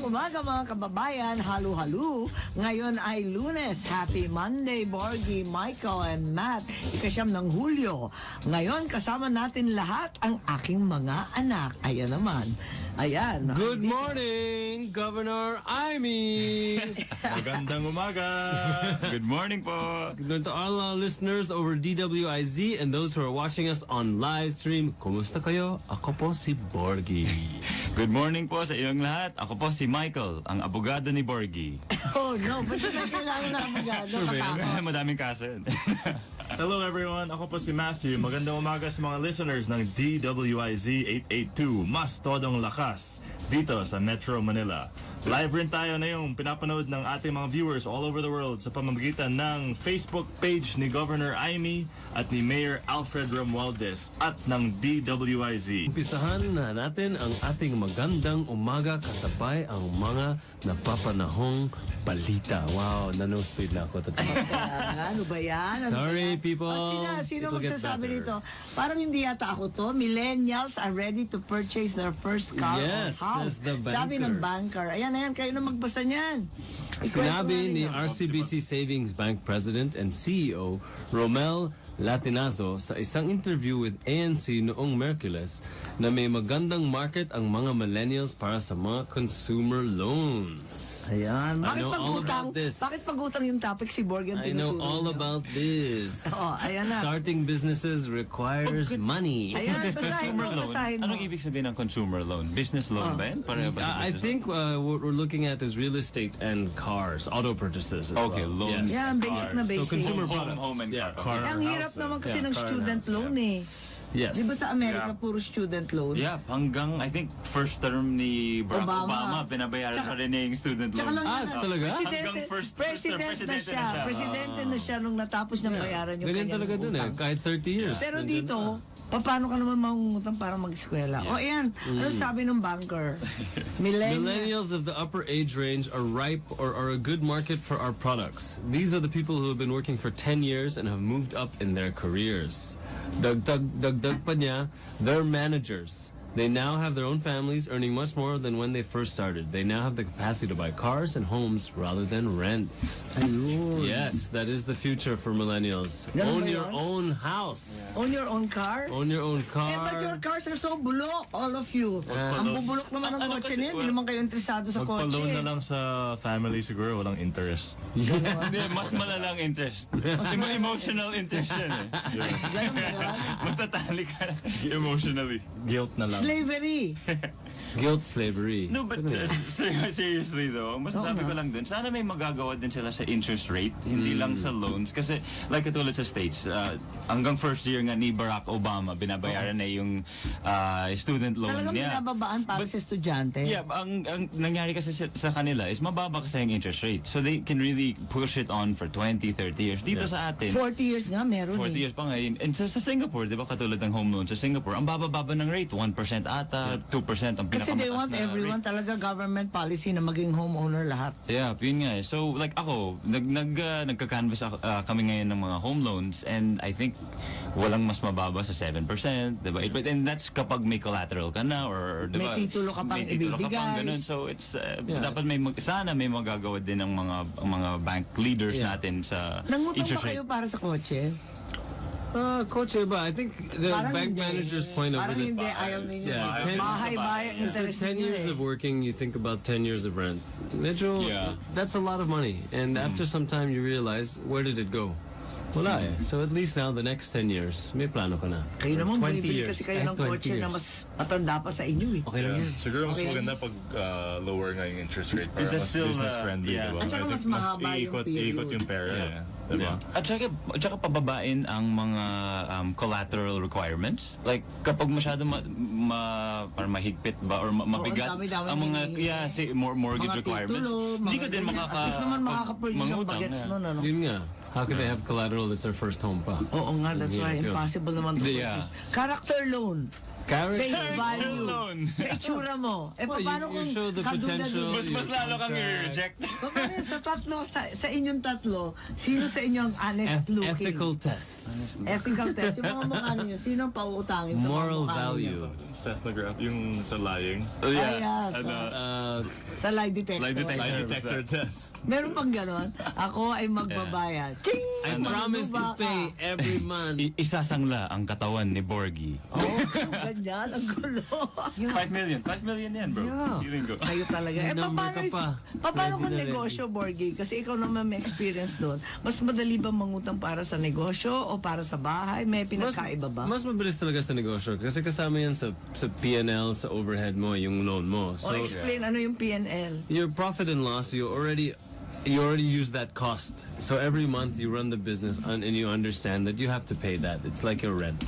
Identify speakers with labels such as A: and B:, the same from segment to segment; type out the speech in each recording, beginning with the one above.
A: umaga mga kababayan, halu-halu. Ngayon ay Lunes. Happy Monday, Borgy, Michael, and Matt. Ika-siyam ng Hulyo. Ngayon, kasama natin lahat ang aking mga anak. Ayan naman. Ayan.
B: Good morning, Governor Imee.
C: Magandang umaga.
D: Good morning po.
B: Good to all our listeners over DWIZ and those who are watching us on live stream. Kumusta kayo? Ako po si Borgy.
D: Good morning po sa inyong lahat. Ako po si Michael, ang abogado ni Borgy.
A: Oh no, ba't na kailangan na abogado? Katakot.
D: Madaming kaso yun.
C: Hello everyone, ako po si Matthew. Magandang umaga sa mga listeners ng DWIZ 882, Mas Todong Lakas, dito sa Metro Manila. Live rin tayo na yung pinapanood ng ating mga viewers all over the world sa pamamagitan ng Facebook page ni Governor Imee at ni Mayor Alfred Romualdez at ng DWIZ.
B: Umpisahan na natin ang ating magandang umaga kasabay ang mga napapanahong balita. Wow, nano-speed na ako.
A: Ano ba yan? Ano
B: Sorry,
A: ba yan?
B: people.
A: Sino
B: It'll get
A: magsasabi
B: better.
A: nito? Parang hindi yata ako to. Millennials are ready to purchase their first car
B: Yes,
A: or house.
B: says the
A: Sabi ng
B: bankers.
A: banker. Ayan, kayo na magbasa niyan.
B: Sinabi ni
A: Ikwento nga ninyo.
B: RCBC Savings Bank President and CEO Romel Latinazo sa isang interview with ANC noong Merkules na may magandang market ang mga millennials para sa mga consumer loans.
A: Ayan.
B: I know all about this.
A: Bakit pag-utang yung topic si Borgy ang
B: I know
A: tinuturo
B: all
A: niyo?
B: about this.
A: Oh, ayan na.
B: Starting businesses requires money.
A: Ayan, basahin mo,
D: Consumer loan?
A: basahin mo.
D: Anong ibig sabihin ng consumer loan? Business loan ba yan? Pareho ba sa
B: I
D: business
B: think what we're looking at is real estate and cars, auto purchases as
D: Okay,
B: well.
D: loans.
B: Yes.
A: Yan, basic na
D: Cars.
A: basic.
B: So consumer
D: Home
B: products.
D: and
B: Yeah.
D: car.
A: Ang hirap
C: house,
A: naman kasi
B: yeah,
A: ng
B: car
A: student
C: house,
A: loan eh.
B: Yes.
A: Di ba sa Amerika
D: Yeah.
A: puro student loan?
D: Yeah, hanggang I think first term ni Barack
A: Obama.
D: Obama, binabayaran
A: Tsaka-
D: pa rin niya yung student
A: Tsaka
D: loan.
A: lang
B: Ah,
A: yan,
B: talaga?
D: Hanggang first term,
A: president na siya.
D: na siya.
A: Presidente na siya nung natapos niyang bayaran yung
B: Ganyan
A: kanyang
B: talaga dun eh.
A: utang.
B: Kahit 30 years.
A: Pero
B: nandyan
A: dito,
B: na.
A: paano ka naman mangungutang para mag-eskwela? O ayan, ano sabi ng banker?
B: Millennials of the upper age range are ripe or are a good market for our products. These are the people who have been working for 10 years and have moved up in their careers. Dagdag pa niya, they're managers. They now have their own families earning much more than when they first started. They now have the capacity to buy cars and homes rather than rent.
A: Ayun.
B: Yes, that is the future for millennials.
A: Ganun
B: Own
A: ba
B: your
A: yun?
B: own house.
A: Own your own car?
B: Own your own
A: Eh, but your
B: car.
A: cars are so bulok, all of you. Ang bubulok naman ng
D: Ano
A: kotse
D: kasi-
A: niya, hindi naman kayo interesado sa kotse.
C: Magpa-loan na lang sa family siguro, walang interest.
D: Hindi, mas malalang interest. Mas emotional interest yan eh.
A: Ganun ba yun?
D: Matatali ka emotionally.
C: Guilt na lang.
A: Slavery.
B: Guilt slavery.
D: No, but seriously though, masasabi ko lang dun, sana may magagawa din sila sa interest rate, hindi lang sa loans. Kasi like katulad sa States, hanggang first year nga ni Barack Obama, binabayaran na yung student loan
A: Talagang
D: niya.
A: binababaan para sa estudyante.
D: Yeah, ang nangyari kasi sa kanila is mababa kasi yung interest rate. So they can really push it on for 20, 30 years. Dito sa atin,
A: 40 years nga meron
D: 40
A: eh.
D: years pa ngayon. And sa Singapore, di ba katulad ng home loan sa Singapore, ang baba-baba ng rate, 1% ata, 2% ang
A: Kasi they
D: pinakamataas
A: want
D: na
A: everyone,
D: rate.
A: talaga government policy na maging homeowner lahat.
D: Yeah, yun nga eh. So like ako, nagka-canvas kami ngayon ng mga home loans and I think walang mas mababa sa 7%, di ba? And that's kapag may collateral ka na or di ba?
A: May titulo ka pang
D: May titulo ka pang
A: ibibigay.
D: ganun. So it's dapat sana may magagawa din ng mga bank leaders
B: Yeah.
D: natin sa
A: Nangutang
D: interest
A: ba kayo
D: rate.
A: para sa kotse?
B: Kotse ba? I think the
A: Parang
B: bank
A: hindi.
B: manager's point of
A: Parang
B: it.
A: hindi, ayaw ninyo.
B: Yeah, 10
A: Bahay-bahay ang
B: So
A: interest
B: 10
A: ninyo
B: years
A: eh.
B: of working, you think about 10 years of rent. Medyo,
D: Yeah.
B: that's a lot of money. And after some time, you realize, where did it go? Wala eh. So at least now, the next 10 years, may plano ka na.
A: Kayo naman,
B: 20
A: bumibili
B: years.
A: kasi kayo ng
B: 20
A: kotse na
B: years.
A: mas matanda pa sa inyo eh.
B: Okay lang yan.
C: Siguro mas
A: Okay.
C: maganda pag lower nga yung interest rate para
D: It is
C: mas
D: still,
C: business-friendly,
D: yeah.
C: diba?
A: At saka
C: I
A: mas
C: think
A: mahaba yung
C: iikot
A: period.
C: yung pera,
D: Yeah.
C: diba?
D: At saka pababain ang mga collateral requirements. Like kapag masyado parang mahigpit ba or mabigat
A: ang dami-dami
D: ang mga
A: hinihingi.
D: mortgage
A: Mga
D: requirements.
A: titulo,
D: Hindi
A: mga
D: ka din
A: ganyan. Kasi naman makaka-produce ang
D: mangutang
A: bagets
D: na.
A: nun, ano?
B: Yun nga. How could they have collateral that's their first home pa?
A: Oo nga, that's why
B: Yeah.
A: impossible naman to
D: Yeah.
A: produce. Character loan. Face value.
D: loan.
A: Sa itsura mo. Eh,
B: Well,
A: paano
B: you
A: kung
B: show the
A: kaduna
B: potential.
A: din?
D: Mas lalo kang i-reject.
A: Paano yun, sa tatlo, sa inyong tatlo, sino sa inyo ang honest looking?
B: Ethical tests.
A: Ethical test. Yung mga mukha ninyo, sino ang pauutangin sa mga
B: Moral
A: mukha ninyo?
B: value.
C: Seth McGrath, yung sa lying.
D: Oh,
A: Ay,
D: yeah.
A: sa lie detector.
D: Lie detector.
C: Lie detector test.
A: Meron pang ganon. Ako ay magbabayad. Ching!
B: I promise to pay every month.
D: Isasangla ang katawan ni Borgy.
A: Oh, ganyan. Ang gulo.
D: 5 million. 5 million yan, bro.
A: Yeah.
D: Feeling ko.
A: Kayo talaga. Eh,
B: Number ka pa.
A: paano kung
B: Ready na
A: negosyo, Borgy? Kasi ikaw naman may experience doon. Mas madali ba mangutang para sa negosyo o para sa bahay? May pinagkaiba ba?
B: Mas mabilis talaga sa negosyo kasi kasama yan sa P&L, sa overhead mo, yung loan mo.
A: O explain ano yung PNL.
B: Your profit and loss, you already use that cost. So every month you run the business and you understand that you have to pay that. It's like your rent.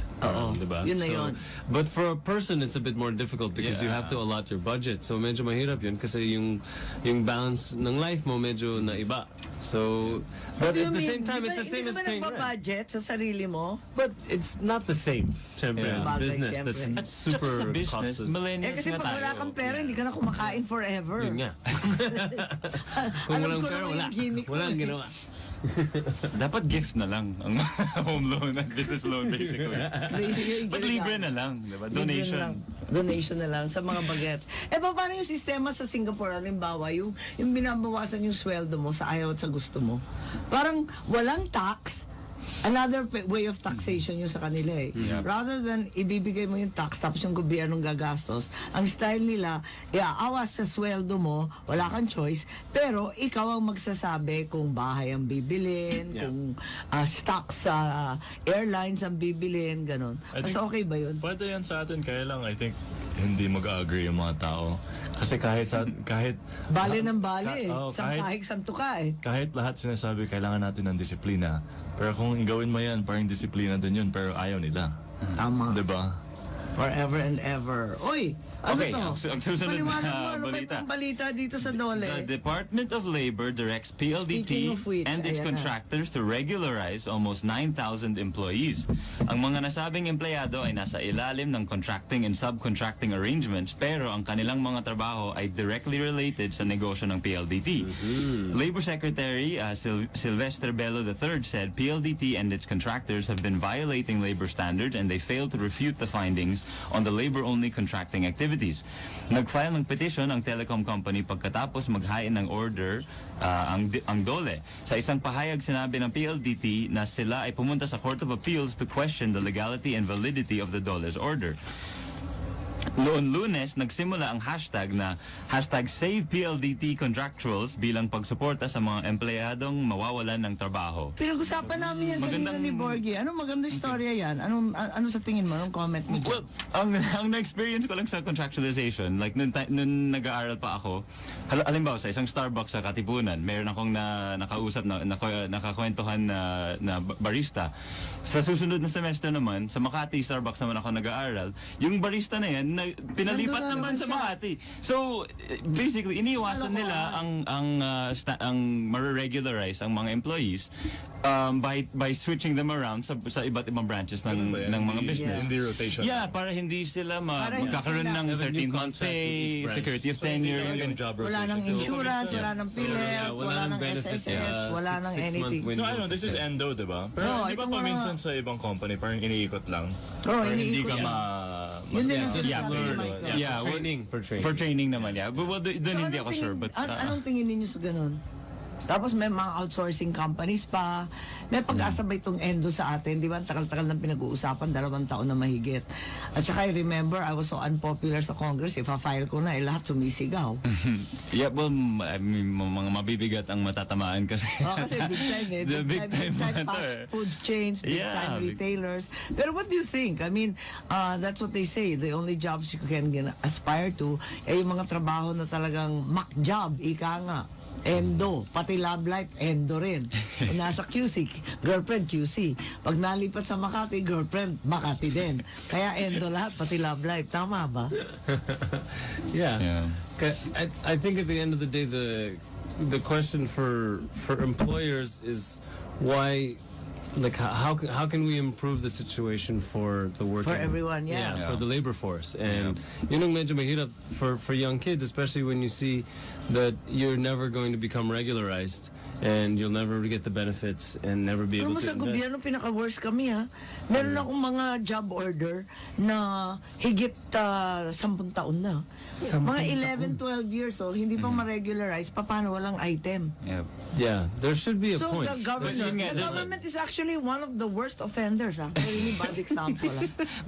B: Diba?
A: Yun na
B: So,
A: yun.
B: but for a person, it's a bit more difficult because you have to allot your budget. So medyo mahirap yun kasi yung balance ng life mo medyo na iba. So, but at the same time, it's the same as paying
A: Hindi ba
B: rent.
A: nagpa-budget sa sarili mo?
B: But it's not the same. Siyempre,
D: Yeah.
B: as a
A: Bagay,
B: business,
A: siyempre.
B: that's
D: Tsaka
B: super
D: sa business,
B: costly.
D: millennials
A: Kasi
D: nga
A: pag wala
D: tayo.
A: kang pera, hindi ka na kumakain forever.
B: Yun nga. Kung
A: Alam
B: walang
A: ko
B: pera,
A: naman
B: wala.
A: yung gimmick mo
B: Walang
A: eh.
B: ginawa.
D: Dapat gift na lang ang home loan at business loan basically. But libre na lang, diba? Donation.
A: Donation na lang sa mga bagets. Eh, paano yung sistema sa Singapore? Halimbawa, yung binabawasan yung sweldo mo sa ayaw at sa gusto mo. Parang walang tax. Another way of taxation yung sa kanila eh. Rather than ibibigay mo yung tax tapos yung gobyernong gagastos, ang style nila, awas sa sweldo mo, wala kang choice, pero ikaw ang magsasabi kung bahay ang bibilin, kung stocks sa airlines ang bibilin, ganon. Mas okay ba yun?
C: Pwede yan sa atin, kaya lang, I think, hindi mag-agree yung mga tao. Kasi kahit
A: Bale ng bale eh. Sang
C: kahit,
A: kahig santo ka eh.
C: kahit lahat sinasabi, kailangan natin ng disiplina. Pero kung gawin mo yan, parang disiplina din yun, pero ayaw nila.
A: Tama.
C: Diba?
A: Forever and ever. Uy! Ano
D: Okay,
A: to?
D: ang susunod
A: Paliwanag
D: na
A: mo, ano
D: balita.
A: ba balita dito sa Dole?
D: The Department of Labor directs
A: Speaking
D: PLDT
A: of which,
D: and its
A: ayan na.
D: contractors to regularize almost 9,000 employees. Ang mga nasabing empleyado ay nasa ilalim ng contracting and subcontracting arrangements pero ang kanilang mga trabaho ay directly related sa negosyo ng PLDT. Labor Secretary Sylvester Bello III said PLDT and its contractors have been violating labor standards and they failed to refute the findings on the labor-only contracting activities. Nag-file ng petition ang telecom company pagkatapos maghain ng order ang DOLE. Sa isang pahayag sinabi ng PLDT na sila ay pumunta sa Court of Appeals to question the legality and validity of the DOLE's order. Noon Lunes, nagsimula ang hashtag na #SavePLDT Contractuals bilang pagsuporta sa mga empleyadong mawawalan ng trabaho.
A: Pinag-usapan namin yan kanina
D: Magandang-
A: ni Borgy. Anong magandang istorya yan? Ano sa tingin mo? Anong comment mo?
D: Well, ang na-experience ko lang sa contractualization, like nung nag-aaral pa ako, halimbawa sa isang Starbucks sa Katipunan, meron akong nakausap na nakakwentuhan na barista. Sa susunod na semester naman, sa Makati Starbucks naman ako nag-aaral, yung barista na yan, pinalipat
A: Nandun na
D: naman
A: naman
D: sa
A: siya.
D: Makati. So, basically, iniiwasan nila ang ma-regularize ang mga employees by switching them around sa iba't ibang branches ng mga business.
C: Hindi rotation.
D: Yeah, para hindi sila
A: Para hindi
D: magkakaroon
A: sila-
D: ng
B: Have a new
D: 13th month
B: contract with
D: pay,
B: each branch.
D: security of
C: So,
D: tenure.
C: hindi yung job
A: Wala nang
C: rotation.
A: insurance, wala nang PhilHealth, wala nang
B: benefits,
A: SSS, wala nang anything.
C: No, I know, this is endo, diba? Pero
A: No,
C: di ba
A: itong
C: pa
A: mga-
C: minsan sa ibang company, parang iniikot lang?
A: Oh,
C: Parang hindi
A: iniikot
C: ka
A: lang. Yun din ang
B: just
A: sinasabi ni
B: learn.
A: Michael.
D: Yeah,
B: For training.
D: For training naman, yeah. But well, doon
A: So,
D: hindi
A: anong
D: ako sure.
A: tingin-
D: But
A: anong tingin ninyo sa ganun? Tapos may mga outsourcing companies pa. May pag-asa ba itong endo sa atin? Di ba? Ang tagal-tagal ng pinag-uusapan, 2 taon na mahigit. At saka I remember, I was so unpopular sa Congress. Ipa-file ko na, lahat sumisigaw.
D: yeah, well, I mean, mga mabibigat ang matatamaan kasi.
A: Kasi big time eh.
D: The big time
A: fast
D: matter.
A: food chains, big
D: Yeah,
A: time
D: big-
A: retailers. Pero what do you think? I mean, that's what they say. The only jobs you can aspire to ay yung mga trabaho na talagang mac job, ika nga. Endo, pati love life, endo rin. Kung nasa QC, girlfriend QC. Pag nalipat sa Makati, girlfriend Makati din. Kaya endo lahat, pati love life. Tama ba?
B: Yeah. I think at the end of the day, the question for employers is why, like, how can we improve the situation for the working...
A: For everyone, yeah.
B: for the labor force. And yun ang medyo mahirap for young kids, especially when you see that you're never going to become regularized and you'll never get the benefits and never be able
A: Pero
B: to
A: sa
B: invest.
A: gobyerno, pinaka-worst kami ha. Meron akong mga job order na higit 10 taon na. Mga 11, 12 years old, hindi pang ma-regularize, paano walang item?
D: Yep.
B: Yeah, there should be a
A: So
B: point.
A: the government is actually one of the worst offenders. Really bad example.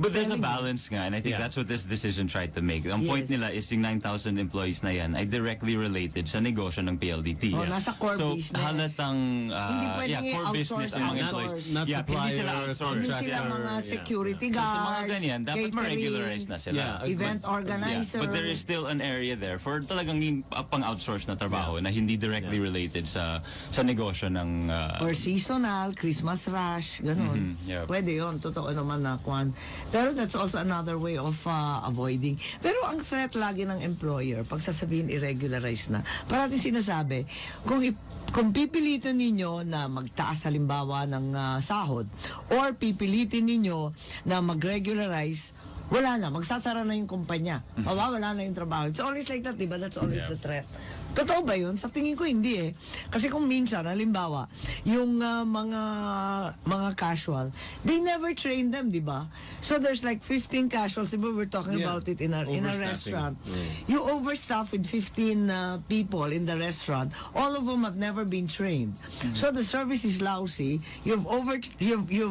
D: But there's a balance nga, and I think
B: Yeah.
D: that's what this decision tried to make. Ang point
A: Yes.
D: nila is yung 9,000 employees na yan ay directly related sa negosyo ng PLDT.
A: Oh, nasa core
D: so,
A: business.
D: halatang
A: Hindi pwedeng
D: core
A: i-outsource,
D: business ang mga
A: outsource.
D: employees.
B: Not
D: Yeah, hindi
B: supplier,
D: sila outsource.
A: Hindi
B: contractor.
A: sila mga security
D: So,
A: guard,
D: sa mga ganyan, dapat
A: catering,
D: ma-regularize na sila.
B: Yeah.
A: event organizer.
D: But there is still an area there for talagang yung pang-outsource na trabaho na hindi directly related sa negosyo ng...
A: or seasonal, Christmas rush, ganun.
D: yeah.
A: Pwede yun, totoo naman na kwan. Pero that's also another way of avoiding. Pero ang threat lagi ng employer, pag sasabihin irregularize na, parati sinasabi, kung pipilitin ninyo na magtaas halimbawa ng sahod, or pipilitin ninyo na mag-regularize, wala na, magsasara na yung kumpanya. Mawawala na yung trabaho. It's always like that, diba? That's always the threat. Totoo ba yun? Sa tingin ko hindi eh. Kasi kung minsan, halimbawa, yung mga casual, they never train them, diba? So there's like 15 casuals, diba? We're talking about it in a restaurant. You overstaff with 15 people in the restaurant. All of them have never been trained. So the service is lousy. You've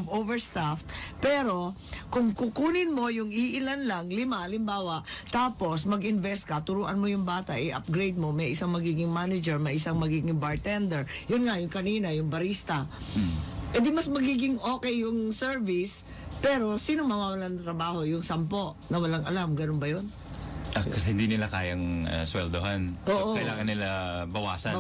A: overstaffed. Pero kung kukunin mo yung iilan lang, 5 halimbawa, tapos mag-invest ka, turuan mo yung bata, i-upgrade mo, may isang magiging manager, may isang magiging bartender. Yun nga, yung kanina, yung barista. Eh di mas magiging okay yung service, pero sino mawawalan ng trabaho? Yung 10 na walang alam, ganun ba yun?
D: Kasi hindi nila kayang sweldohan.
A: Oo.
D: So, kailangan nila bawasan.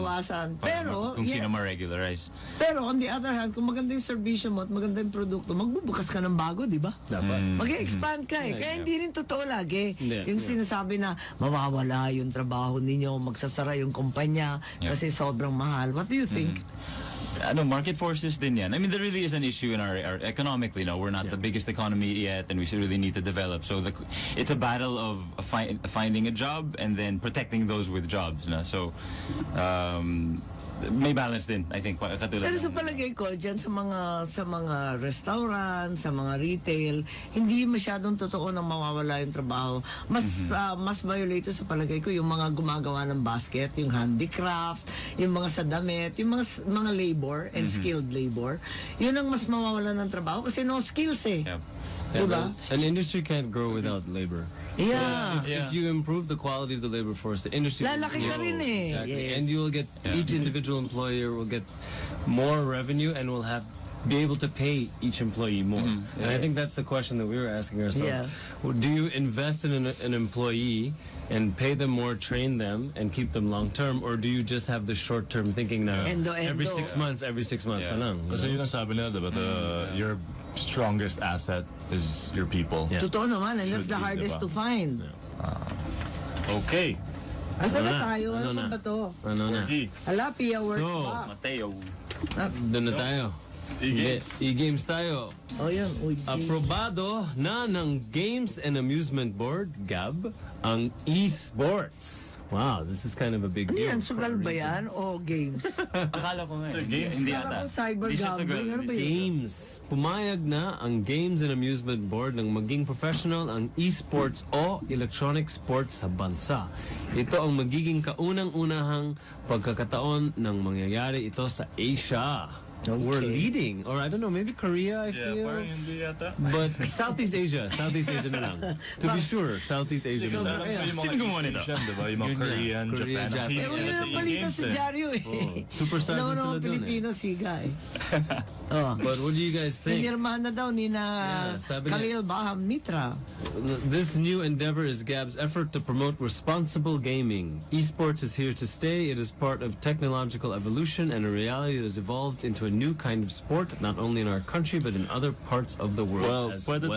A: Pero,
D: kung sino ma-regularize.
A: Pero on the other hand, kung maganda yung servisyo mo at maganda yung produkto, magbubukas ka ng bago, di ba?
B: Dapat.
A: Mag-expand ka eh. Kaya hindi rin totoo lagi.
B: Hindi.
A: Yung sinasabi na mawawala yung trabaho ninyo, magsasara yung kumpanya kasi sobrang mahal. What do you think?
D: Market forces din yan. I mean, there really is an issue in our economically. We're not the biggest economy yet, and we really need to develop. So it's a battle of finding a job and then protecting those with jobs. So may balance din, I think.
A: Pero sa palagay ko, dyan sa mga restaurant, sa mga retail, hindi masyadong totoo nang mawawala yung trabaho. Mas violate sa palagay ko yung mga gumagawa ng basket, yung handicraft, yung mga sa damit, yung mga labor and skilled labor. Yun ang mas mawawala ng trabaho kasi no skills eh.
D: Yep.
A: Diba?
B: An industry can't grow without labor.
A: Yeah.
B: If you improve the quality of the labor force, the industry
A: Lalaki
B: will
A: ka
B: grow.
A: rin eh.
B: Exactly.
A: Yes.
B: And you will get, each individual employer will get more revenue and will be able to pay each employee more. And I think that's the question that we were asking ourselves.
A: Yeah.
B: Do you invest in an employee and pay them more, train them, and keep them long term, or do you just have the short term thinking now?
A: Endo.
B: Every 6 months, na lang.
C: Kasi yun ang sabi nila, diba? Your strongest asset is your people.
A: Totoo naman, and that's
C: Should
A: the
C: be,
A: hardest
C: diba?
A: to find.
C: Okay.
A: Asa na
B: na?
A: tayo?
B: Ano
A: Ano
B: na?
A: ba to?
B: Ano na?
C: Borgy.
A: Ala, Pia works
B: So,
A: pa.
D: Mateo.
B: Doon na tayo.
C: E-games.
B: E-games tayo.
A: O yun, uy.
B: Aprobado na ng Games and Amusement Board, GAB, ang esports. Wow, this is kind of a big
A: Ano
B: deal.
A: yan? Sugal ba yan? O games?
D: Akala ko nga.
C: Games.
D: Hindi
A: Akala
D: ata.
A: ko cyber
D: Hindi siya
A: gambling.
D: sugal.
A: Ano ba yun?
B: Games. Pumayag na ang Games and Amusement Board ng maging professional ang esports o electronic sports sa bansa. Ito ang magiging kaunang-unahang pagkakataon ng mangyayari ito sa Asia. We're leading, or I don't know, maybe Korea, I feel.
C: Parang hindi yata.
B: But Southeast Asia na lang. To be sure, Southeast Asia na lang.
C: Yung mga
D: Sino gumawa nito?
C: East Asian, diba? Yung mga Korean,
B: Korea,
C: Japan.
B: Japan.
C: Nakita
A: Wala
C: nila sa
A: na balita
C: E-games
A: sa Jaryo eh.
B: Superstars na
A: Alam mo
B: sila
A: naman
B: dun
A: Pilipino siga eh. Oh.
B: But what do you guys think?
A: Pinirmahan na daw ni na
B: sabi niya-
A: Khalil Baham Mitra.
B: This new endeavor is GAB's effort to promote responsible gaming. Esports is here to stay. It is part of technological evolution and a reality that has evolved into a new kind of sport, not only in our country but in other parts of the world
C: Well,
B: as
C: pwede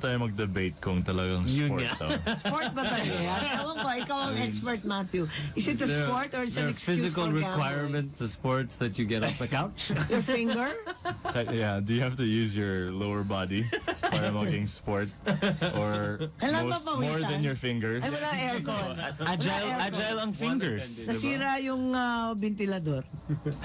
C: tayo mag-debate kung talagang
B: Yun
C: sport
B: nga.
C: to.
A: Sport ba talaga yan? Ewan ko, ikaw ang expert, Matthew. Is it a sport or is it
B: there
A: an
B: are
A: excuse
B: physical
A: for gambling?
B: requirements to sports that you get off the couch?
A: Your finger?
C: Yeah, do you have to use your lower body para maging sport? Or
A: Kailan ba
C: more
A: pawisan?
C: than your fingers?
A: Ay, wala aircon.
D: Agile ang fingers.
A: Nasira yung ventilador.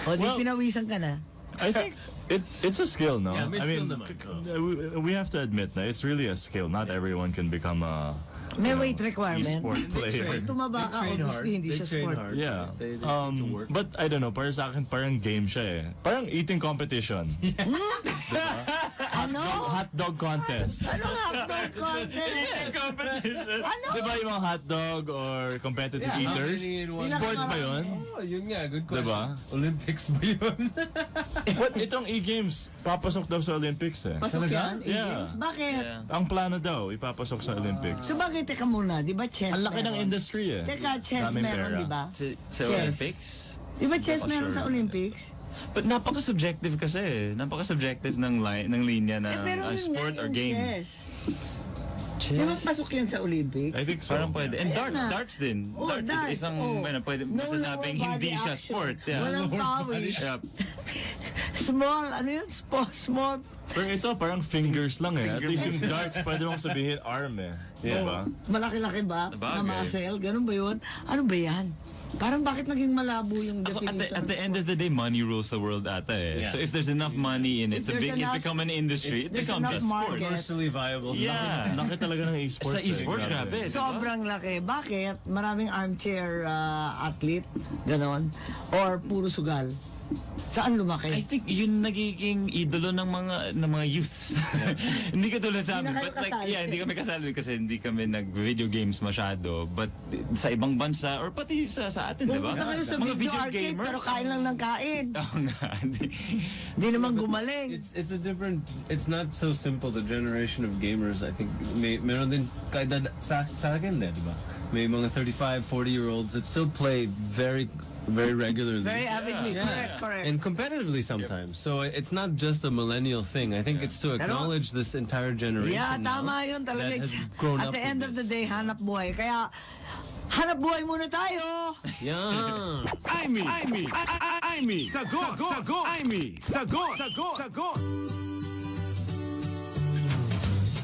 A: O, di
C: Well,
A: pinawisan ka na.
C: I think it's a skill, no?
B: Yeah, may
C: I mean,
B: skill naman.
C: we have to admit na it's really a skill. Not everyone can become a
A: May weight requirement.
C: e-sport player.
A: Kung tumaba ka, obviously, hindi siya sport.
C: Yeah.
B: They seem to work.
C: But I don't know, para sa akin parang game siya eh. Parang eating competition.
A: Ano?
C: Hotdog contest.
A: Ano nga hotdog contest?
D: Competition.
A: Ano?
C: Di ba yung mga hotdog or competitive eaters? Sport ba yun?
B: Oh, yun nga, good question.
C: Diba?
B: Olympics ba yun?
C: What? Itong e-games, papasok daw sa Olympics eh.
A: Pasok yan?
C: Yeah.
A: Bakit?
C: Ang plano daw, ipapasok sa Olympics.
A: So bakit, teka muna, di ba chess
C: Ang laki ng
A: meron?
C: industry eh.
A: Teka, chess
C: Daming
A: meron,
C: pera.
A: di ba?
D: Sa
A: Chess.
D: Olympics?
A: Di ba chess
D: Ako
A: meron
D: sure.
A: sa Olympics?
D: But napaka-subjective kasi. Napaka-subjective ng linya na
A: Pero yun
D: sport
A: nga,
D: or
A: yung
D: game.
A: chess. Di ba pasok yan sa Olympics?
C: I think so.
D: Parang pwede. And
A: Ayan na.
D: darts din.
A: Oh,
D: Darts
A: darts,
D: is isang,
A: oh.
D: pwede
A: No
D: masasabing
A: lower
D: hindi
A: body
D: siya
A: action.
D: sport. Yeah.
A: Walang pawis.
D: Yep.
A: Small, ano yun? Small.
C: Pero ito, parang fingers lang eh. At least yung darts, pwede mong sabihin arm eh. Diba?
A: Malaki-laki ba?
D: Sabagay.
A: Na muscle? Ganun ba yun? Ano ba yan? Parang bakit naging malabo yung
D: Ako,
A: definition?
D: at the end of the day, money rules the world ata eh. So if there's enough money in it
A: If
D: to
A: there's
D: it
A: enough-
D: become an industry, it
A: there's
D: becomes a
A: enough
D: sport.
A: market.
B: Commercially viable.
D: Yeah.
C: Laki talaga ng esports.
D: Sa esports, grabe. diba?
A: Sobrang laki. Bakit? Maraming armchair athlete, ganon. Or puro sugal. Saan
D: I
A: lumaki?
D: think yun nagiging idolo ng mga youths. Hindi ka tulad sa amin.
A: Hindi na kayo
D: But like,
A: kasali.
D: yeah, hindi kami kasali kasi hindi kami nag-video games masyado. But sa ibang bansa, or pati sa atin, di ba?
A: Pumunta kayo sa video arcade pero kain lang ng kain.
D: Oo nga.
A: Hindi naman gumaling.
B: It's a different. It's not so simple. The generation of gamers, I think, meron din kahit sa akin din, di ba? May mga 35, 40-year-olds that still play very regularly.
A: Very avidly. Correct.
B: And competitively sometimes. So it's not just a millennial thing. I think it's to acknowledge this entire generation.
A: Yeah,
B: now
A: tama yun talaga.
B: that has grown
A: At
B: up
A: the
B: with
A: end of the
B: this.
A: day, hanap buhay. Kaya, hanap buhay muna tayo.
B: Yeah.
E: Imee. Sagot. Imee. Sagot.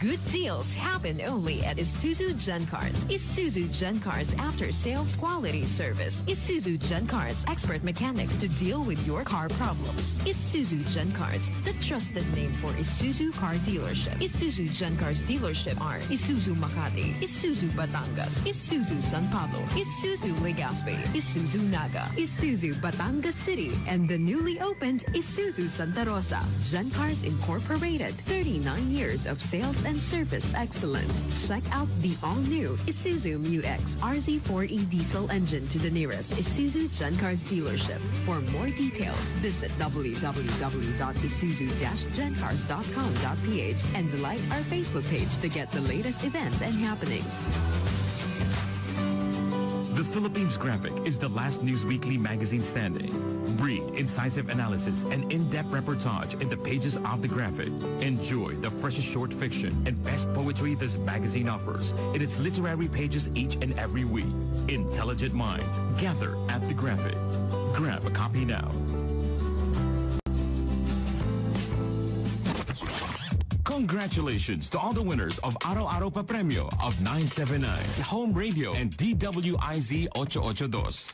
F: Good deals happen only at Isuzu Gencars. Isuzu Gencars after sales quality service. Isuzu Gencars expert mechanics to deal with your car problems. Isuzu Gencars, the trusted name for Isuzu car dealership. Isuzu Gencars dealership are Isuzu Makati, Isuzu Batangas, Isuzu San Pablo, Isuzu Legazpi, Isuzu Naga, Isuzu Batangas City, and the newly opened Isuzu Santa Rosa. Gencars Incorporated, 39 years of sales and service excellence. Check out the all-new Isuzu MU-X RZ4E diesel engine to the nearest Isuzu Gencars dealership. For more details, visit www.isuzu-gencars.com.ph and like our Facebook page to get the latest events and happenings.
E: The Philippines Graphic is the last news weekly magazine standing. Read incisive analysis and in-depth reportage in the pages of the Graphic. Enjoy the freshest short fiction and best poetry this magazine offers in its literary pages each and every week. Intelligent minds gather at the Graphic. Grab a copy now. Congratulations to all the winners of Araw-Araw Pa Premio of 979, Home Radio, and DWIZ 882.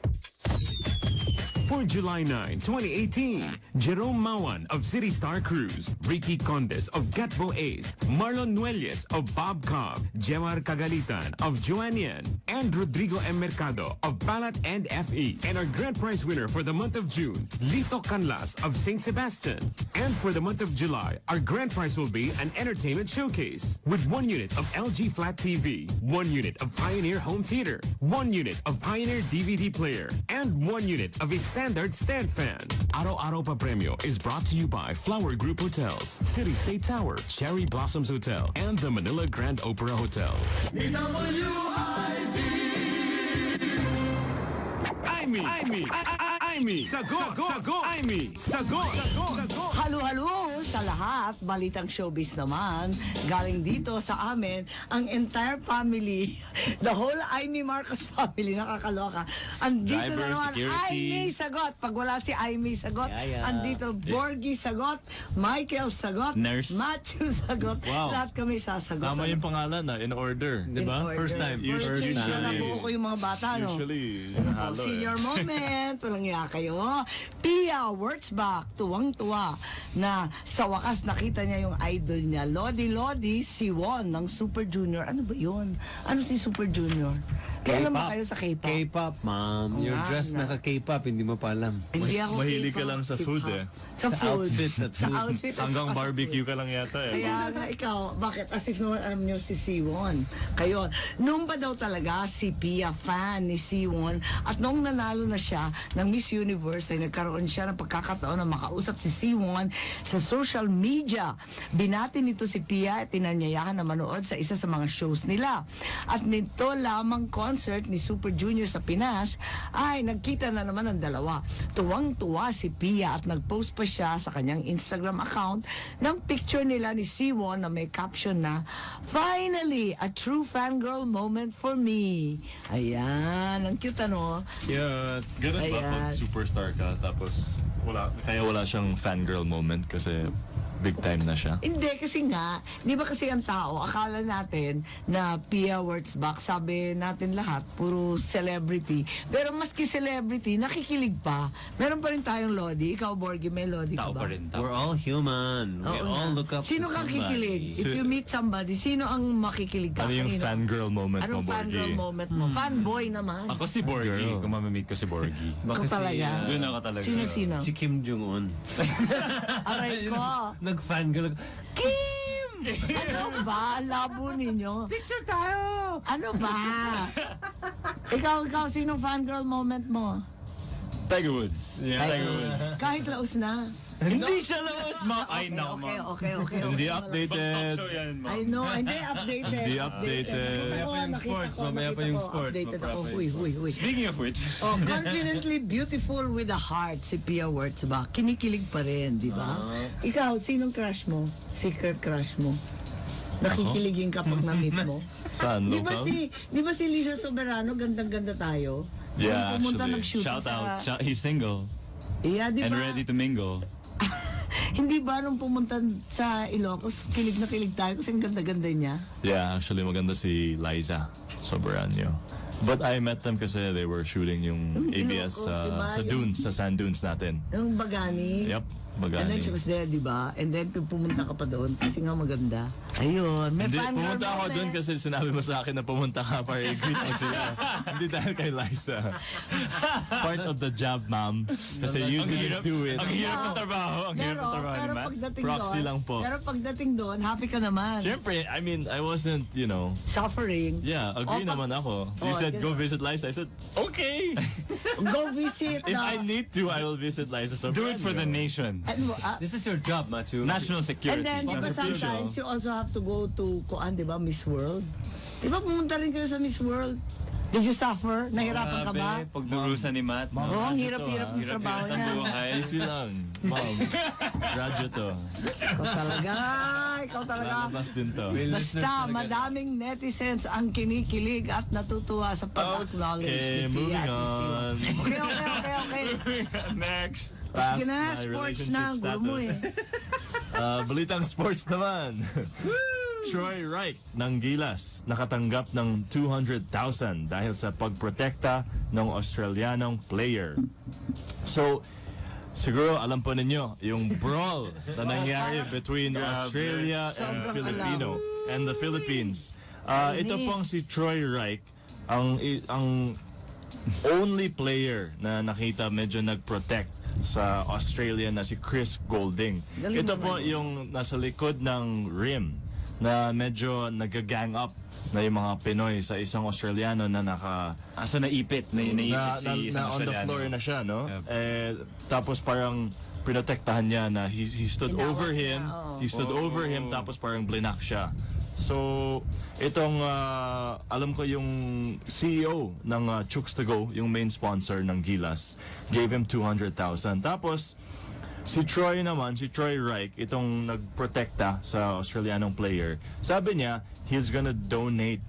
E: For July 9, 2018, Jerome Mawan of City Star Cruise, Ricky Condes of Gatbo Ace, Marlon Nuelles of Bob Cobb, Jemar Cagalitan of Joannian, and Rodrigo M. Mercado of Balat and FE. And our grand prize winner for the month of June, Lito Canlas of St. Sebastian. And for the month of July, our grand prize will be an entertainment showcase with 1 unit of LG Flat TV, 1 unit of Pioneer Home Theater, 1 unit of Pioneer DVD player, and 1 unit of a standard stand fan. Araw-Araw Pa Premio is brought to you by Flower Group Hotels, City State Tower, Cherry Blossoms Hotel, and the Manila Grand Opera Hotel. Imee. Imee, sagot, Imee, sagot.
A: Halo-halo sa lahat, balitang showbiz naman. Galing dito sa amin, ang entire family, the whole Imee Marcos family, nakakaloka. Andito
D: Driver,
A: na naman,
D: security.
A: Imee sagot. Pag wala si Imee sagot,
B: Yeah.
A: andito Borgy sagot, Michael sagot,
D: Nurse.
A: Matthew sagot.
C: Wow.
A: Lahat kami sasagot.
C: Tama yung pangalan na, in order.
B: Di ba? First time.
A: First
C: Usually-
A: time. Nabuo ko yung mga bata, no?
C: Usually,
A: Oh,
C: halo
A: senior moment, walang iya kayo. Pia Wurtzbach, tuwang-tuwa na sa wakas nakita niya yung idol niya. Lodi, si Won ng Super Junior. Ano ba yun? Ano si Super Junior? Kailan ba kayo sa K-pop?
B: K-pop, ma'am. You're
A: nga,
B: dressed
A: na.
B: naka-K-pop, hindi mo pa alam.
A: Hindi ako
C: Mahilig ka
A: K-pop,
C: lang sa food,
A: hip-hop.
C: eh.
A: Sa
B: Sa
A: food.
B: outfit at
A: Sa
B: food.
A: outfit at
C: Hanggang
A: saka sa
C: barbecue
A: food.
C: ka lang yata eh.
A: Kaya nga ikaw, bakit? As if naman alam niyo si Siwon. Kayo, nung ba daw talaga si Pia fan ni Siwon at nung nanalo na siya ng Miss Universe ay nagkaroon siya ng pagkakataon na makausap si Siwon sa social media. Binati nito si Pia at tinanyayahan na manood sa isa sa mga shows nila. At nito lamang concert ni Super Junior sa Pinas ay nagkita na naman ang dalawa. Tuwang-tuwa si Pia at nag-post pa siya sa kanyang Instagram account ng picture nila ni Siwon na may caption na, "Finally, a true fangirl moment for me." Ayan, ang cute ano.
B: Yeah.
C: Ganun ba
A: Ayan.
C: pag superstar ka tapos wala siyang fangirl moment kasi big time na siya?
A: Hindi, kasi nga, di ba kasi ang tao, akala natin na Pia Wurtzbach, sabi natin lahat, puro celebrity. Pero maski celebrity, nakikilig pa. Meron pa rin tayong Lodi. Ikaw, Borgy, may Lodi ka
D: Tao
A: ba?
D: pa rin.
B: We're all human. We
A: Oo
B: all
A: nga.
B: look up
A: Sino
B: to
A: kang
B: somebody.
A: kikilig? If you meet somebody, sino ang makikilig ka?
C: Ano yung
A: Kanino?
C: fangirl moment mo,
A: Anong fangirl
C: Borgy?
A: moment mo? Fanboy naman.
D: Ako si Borgy. Kung mamamit ko si Borgy.
A: Ikaw
B: Baka
A: talaga?
D: Doon ako talaga.
A: Sino?
B: Si Kim Jong-un.
A: Aray ko.
B: Nag-fangirl.
A: Kim! Ano ba? Ang labo ninyo. Picture tayo! Ano ba? ikaw, sinong fangirl moment mo?
C: Tiger Woods. Tiger Woods.
A: Kahit laos na.
D: Hindi siya lawas, ma. Ay, no,
A: Okay.
C: Hindi updated.
A: I know, hindi updated.
C: Hindi updated.
A: Nakita ko,
B: Mamaya pa yung sports, mamaya pa yung sports,
A: Updated ako.
B: mapapay.
A: Huy.
D: Speaking of which,
A: Oh, confidently beautiful with a heart si Pia Wurtzbach. Kinikilig pa rin, di ba? Ikaw, sinong crush mo? Secret crush mo? Nakikiligin ka pag na-meet mo?
C: Saan?
A: Di ba
C: Local?
A: si Lisa Soberano, gandang-ganda tayo?
C: Yeah,
A: Nung pumunta
C: actually.
A: nag-shooting
D: shout out.
A: sa...
D: He's single
A: Yeah, di
D: and
A: ba?
D: ready to mingle.
A: Hindi ba nung pumunta sa Ilocos, kilig na kilig tayo kasi ang ganda-ganda niya?
C: Yeah, actually maganda si Liza Soberano. But I met them kasi they were shooting yung ABS
A: Ilocos, diba?
C: sa dunes, sa sand dunes natin.
A: Yung Bagani.
C: Yep,
A: And then
C: Bagani.
A: she was there, di ba? And then pumunta ka pa doon kasi nga maganda. Ayun, may
C: Hindi,
A: fangirl
C: pumunta ako
A: moment.
C: doon kasi sinabi mo sa akin na pumunta ka para i-greet mo sila. Hindi dahil kay Liza. Part of the job, ma'am. Kasi you didn't do it.
D: Ang hirap ng trabaho. Ang hirap ng trabaho ni
A: pero
D: Matt.
A: pagdating
C: Proxy
A: doon,
C: lang po.
A: Pero pagdating doon, happy ka naman.
C: Siyempre, I mean, I wasn't,
A: Suffering.
C: yeah, agree
A: Oh,
C: naman ako. You said, go visit Liza. I said, okay.
A: Go visit
C: If I need to, I will visit Liza Soberano.
D: Do it for the nation.
B: This is your job, Matthew.
D: National
A: And
D: security.
A: then, di ba sometimes you also have to go to, di ba, Miss World? Di ba pumunta rin kayo sa Miss World? Did you suffer? Nahirapan ka ba?
D: Grabe, pagdurusan ni Matt.
A: Oo, ang hirap-hirap ng trabaho
D: Hirap-hirap
A: niya.
D: ng buhay.
C: Easy lang. Ma'am, radyo to.
A: Ikaw talaga.
C: Lalabas din to.
A: Basta, madaming netizens ang kinikilig at natutuwa sa pag-acknowledge
C: Okay,
A: ni Pia
C: moving
A: at ni Siwa.
C: on.
A: Okay.
D: Next.
C: Past
A: Sige na,
C: my
A: sports na. Ang gulo mo eh.
C: Balitang sports naman. Troy Wright ng Gilas nakatanggap ng 200,000 dahil sa pagprotekta ng Australianong player. So, siguro alam po ninyo yung brawl na nangyari between Australia and
A: Sobrang
C: the Philippines. Ito pong si Troy Wright, ang only player na nakita medyo nag-protect sa Australia na si Chris Golding.
A: Galing
C: Ito
A: naman.
C: po yung nasa likod ng rim na medyo nag-gang up na yung mga Pinoy sa isang Australiano na
D: So naipit. Naipit
C: na
D: si isang
C: on the
D: Australiano.
C: floor na siya, no?
D: Yep.
C: Tapos parang pinotektahan niya na he stood
A: Inawat
C: over
A: niya,
C: him.
A: oo.
C: He stood over him tapos parang blinak siya. So, itong, alam ko yung CEO ng Chooks to Go, yung main sponsor ng Gilas, gave him 200,000. Tapos, si Troy Reich, itong nagprotekta sa Australianong player, sabi niya, he's gonna donate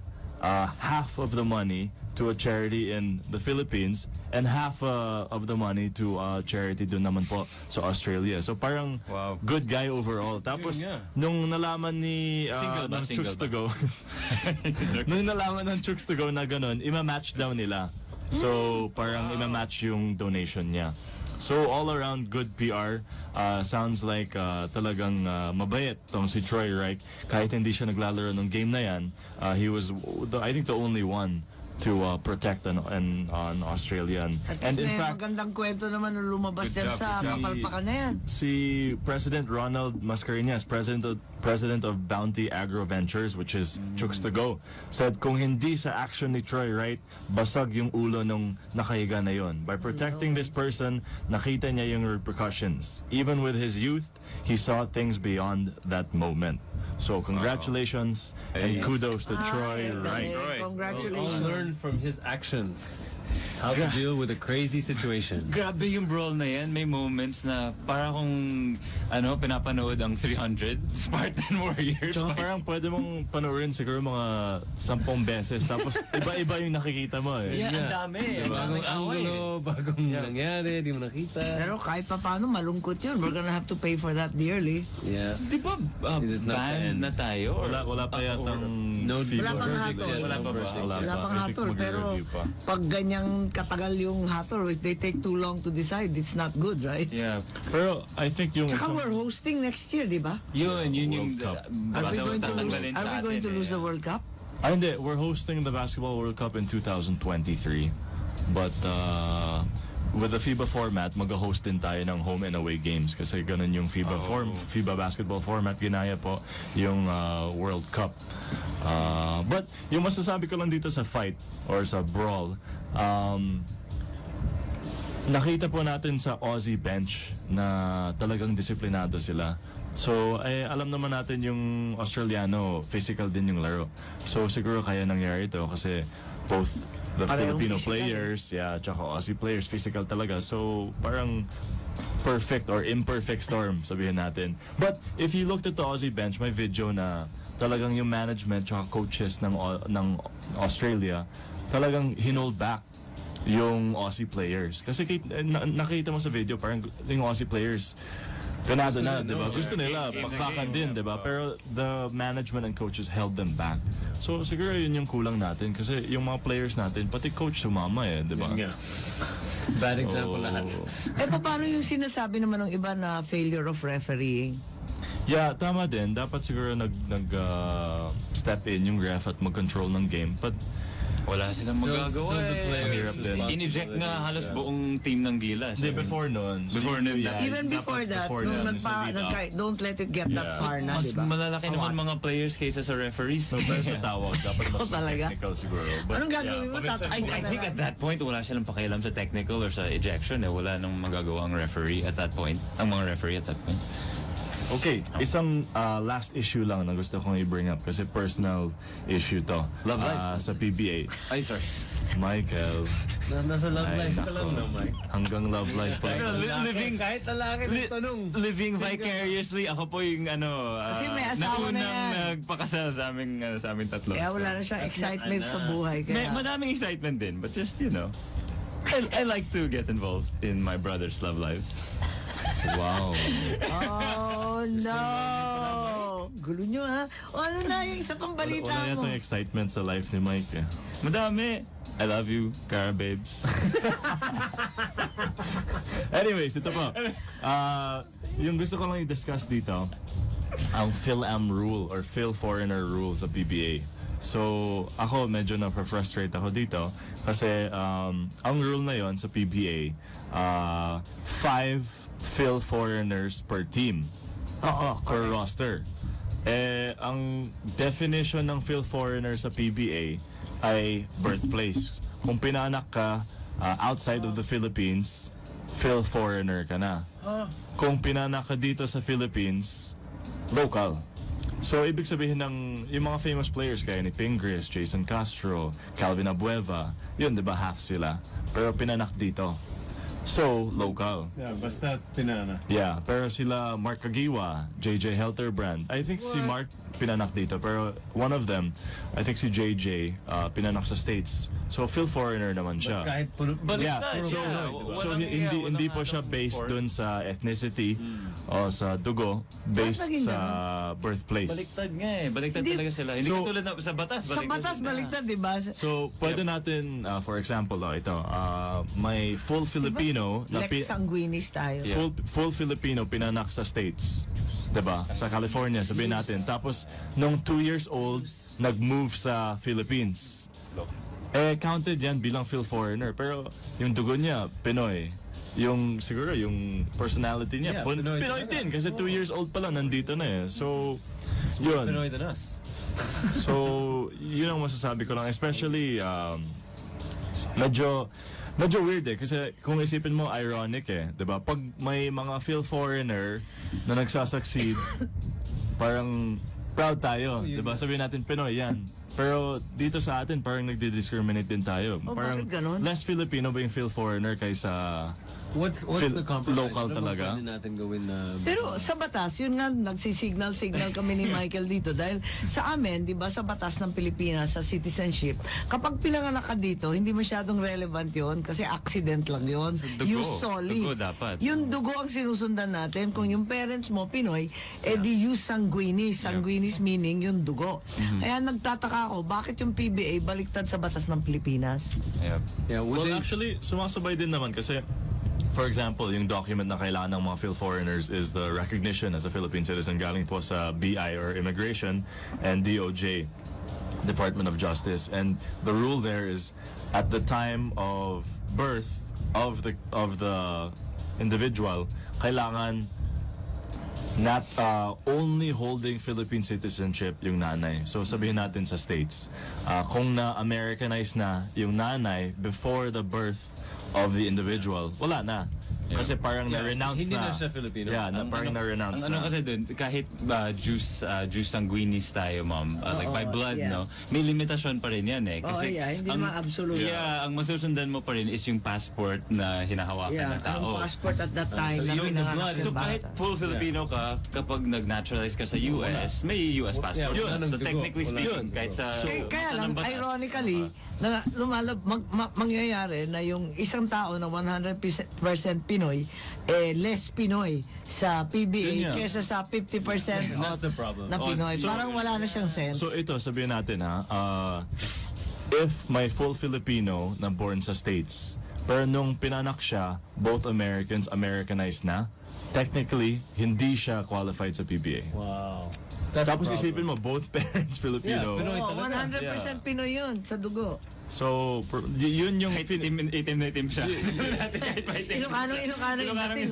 C: half of the money to a charity in the Philippines and half of the money to a charity doon naman po sa Australia. So parang good guy overall. Tapos nung nalaman ni ng Chooks to Go nung nalaman ng Chooks to Go na ganun, ima-match daw nila. So parang ima-match yung donation niya. So all around good PR. Sounds like talagang mabait tong si Troy Reich. Kahit hindi siya naglalaro ng game na yan, he was I think the only one to protect on Australian.
A: And in fact, magandang kwento naman nung lumabas dyan sa kapalpakan na yan.
C: Si President Ronald Mascarenhas, President of Bounty Agro Ventures, which is Chooks to Go, said kung hindi sa action ni Troy Wright, basag yung ulo nung nakahiga na yon. By protecting this person, nakita niya yung repercussions. Even with his youth, he saw things beyond that moment. So congratulations and kudos to Troy Wright.
A: Congratulations.
B: I'll learn from his actions how to deal with a crazy situation.
D: Grabe yung brawl na yan. May moments na para kung pinapanood ang 300 Spartan Warriors.
C: Tsaka parang pwede mong panoorin siguro mga 10 beses. Tapos iba-iba yung nakikita mo eh.
D: Yeah, ang dami.
B: Bagong angulo, bagong nangyari, di mo nakita.
A: Pero kahit pa paano, malungkot yun. We're gonna have to pay for that dearly.
B: Yes.
D: Di ba
B: It is not the
D: ban
B: end.
D: na tayo?
C: Wala pa yatang
B: No
C: fever.
A: Wala pang
B: verdict
A: hatol.
B: yet.
D: Wala pa ba?
A: Wala pang
C: I think
A: hatol. Pero
C: magre-review pa.
A: pag ganyang katagal yung hatol, if they take too long to decide, it's not good, right?
D: Yeah.
C: Pero I think yung
A: Tsaka we're hosting next year, di ba?
D: Yun yung
C: World Cup.
A: Are we going to lose,
D: tatanggalin
A: are
D: sa
A: we going to
D: atin
A: lose the World Cup?
C: Hindi, we're hosting the Basketball World Cup in 2023. But with the FIBA format, mag-host din tayo ng home and away games kasi ganun yung FIBA basketball format, ginaya po yung World Cup. But yung masasabi ko lang dito sa fight or sa brawl, nakita po natin sa Aussie bench na talagang disiplinado sila. So, alam naman natin yung Australiano, physical din yung laro. So, siguro kaya nangyari ito kasi both the
A: Parehong
C: Filipino
A: physical.
C: players, tsaka Aussie players, physical talaga. So, parang perfect or imperfect storm, sabihin natin. But, if you looked at the Aussie bench, may video na talagang yung management tsaka coaches ng Australia, talagang hinold back yung Aussie players. Kasi nakita mo sa video, parang yung Aussie players, ganado na, di ba? Gusto nila, pakpakan din, di ba? Pero the management and coaches held them back. So, siguro yun yung kulang natin. Kasi yung mga players natin, pati coach sumama di ba?
B: Bad example lahat.
A: Paano yung sinasabi naman ng iba na failure of refereeing?
C: Yeah, tama din. Dapat siguro step in yung ref at mag-control ng game. But
D: wala silang magagawa
B: Still the players.
C: Mahirap din.
D: In-eject nga halos buong team ng Gilas.
C: before nun.
D: Before nun,
A: Even before that, nung don't let it get that far na,
D: Mas
A: di ba?
D: malalaki naman mga players kaysa sa referees.
C: So, pero sa tawag, dapat mas
A: Talaga?
C: technical siguro. But,
A: Anong gagawin mo?
D: I think at that point, wala silang pakialam sa technical or sa ejection. Wala nang magagawa ang referee at that point. Ang mga referee at that point.
C: Okay, isang last issue lang na gusto kong i-bring up kasi personal issue to.
D: Love life.
C: Sa PBA.
D: Ay, sorry.
C: Michael.
B: Nasa love
C: Ay,
B: life ka lang
C: nako.
B: na, Mike.
C: Hanggang love life pa.
D: Living
B: Kahit lalaki ng tanong.
D: living vicariously, ako po yung
A: Kasi may asawa na yan.
D: nagpakasal sa aming tatlo.
A: Kaya wala na siyang excitement sa buhay. Kaya,
D: Madaming excitement din, but just, I like to get involved in my brother's love lives.
C: Wow.
A: oh no! Gulo nyo ha? O ano na yung isa pang balita
C: Wala
A: mo?
C: yatang excitement sa life ni Mike.
D: Madami. I love you, Cara babes.
C: Anyways, ito po. Yung gusto ko lang i-discuss dito, ang PhilAm rule or Phil Foreigner rule sa PBA. So, ako medyo na-frustrate ako dito kasi ang rule na yon sa PBA, 5 Phil Foreigners per team. Per roster. Ang definition ng Phil Foreigner sa PBA ay birthplace. Kung pinanak ka outside of the Philippines, Phil Foreigner ka na. Kung pinanak ka dito sa Philippines, local. So, ibig sabihin ng yung mga famous players kaya ni Pingris, Jason Castro, Calvin Abueva, yun, di ba, half sila. Pero pinanak dito. So, local.
B: Yeah, basta pinana.
C: Yeah, pero sila Mark Kagiwa, JJ Helterbrand. I think si Mark pinanak dito, pero one of them, I think si JJ, pinanak sa States. So, Phil Foreigner naman siya.
B: Kahit
C: Yeah, so hindi po siya based dun sa ethnicity o sa dugo, based sa birthplace.
D: Baliktad nga eh. Baliktad talaga sila. Hindi
C: So,
D: katulad na sa batas.
A: Sa batas, baliktad, di ba?
C: So, pwede natin, for example, ito, may full Filipino na
A: Lex sanguinis tayo.
C: full Filipino pinanak sa States. Diba? Sa California, sabihin natin. Tapos, nung 2 years old, nag-move sa Philippines. Counted yan bilang Phil Foreigner. Pero, yung dugo niya, Pinoy. Yung, siguro, yung personality niya, Pinoy din. Kasi 2 years old pa lang, nandito na eh. So, yun.
B: Pinoy than us.
C: So, yun ang masasabi ko lang. Especially, medyo weird eh. Kasi kung isipin mo, ironic eh. Diba? Pag may mga Phil Foreigner na nagsasucceed, parang proud tayo. Diba? Sabihin natin, Pinoy yan. Pero dito sa atin, parang nagdi-discriminate din tayo. Parang
A: bakit ganun?
C: less Filipino ba yung Phil Foreigner kaysa
B: What's the compromise?
C: local
B: Ano bang
C: talaga?
B: pwede natin gawin na...
A: Pero sa batas, yun nga, nagsisignal kami ni Michael dito. Dahil sa amin, di ba, sa batas ng Pilipinas, sa citizenship, kapag pinanganak ka dito, hindi masyadong relevant yun kasi accident lang yun.
D: dugo.
A: Use soli.
D: Dugo dapat.
A: Yung dugo ang sinusundan natin. Kung yung parents mo, Pinoy, di use sanguinis. Sanguinis meaning yung dugo. Kaya nagtataka ako, bakit yung PBA baliktad sa batas ng Pilipinas?
B: Yeah,
C: Well, actually, sumasabay din naman kasi, for example, yung document na kailangan ng mga Phil Foreigners is the recognition as a Philippine citizen galing po sa BI or Immigration and DOJ, Department of Justice. And the rule there is at the time of birth of the individual, kailangan only holding Philippine citizenship yung nanay. So sabihin natin sa States, kung na-Americanize na yung nanay before the birth of the individual, wala na. Kasi parang na-renounce
B: hindi
C: na.
B: na siya Filipino.
C: Yeah, parang na-renounce
D: Ang
C: na.
D: kasi dun, kahit juice sanguinis tayo, ma'am, like by blood,
A: yeah.
D: no? May limitasyon pa rin yan eh. Kasi
A: hindi naman absolute.
D: Yeah, ang masusundan mo pa rin is yung passport na hinahawakan ng tao.
A: Anong passport at that time na pinanganak
D: So
A: yung
D: kahit
A: bata.
D: full Filipino ka, kapag nag-naturalize ka sa US, may US passport.
B: wala nang
D: So
B: dugo.
D: technically
B: Wala.
D: speaking, kahit sa...
A: Kaya lang,
D: batas.
A: ironically, na mangyayari na yung isang tao na 100% Pinoy, less Pinoy sa
C: Yun
A: PBA
C: nga.
A: kesa sa 50%
B: That's the problem.
A: na Pinoy. Parang wala na siyang sense.
C: So ito, sabihin natin if may full Filipino na born sa States, pero nung pinanak siya, both Americans, Americanized na, technically, hindi siya qualified sa PBA.
B: Wow.
C: Tapos isipin mo, both parents Filipino.
B: Pinoy
A: Oo,
B: talaga.
A: 100% Pinoy yun sa dugo.
C: So, yun yung
D: Kahit itim na itim siya.
A: Ilocano yung dating.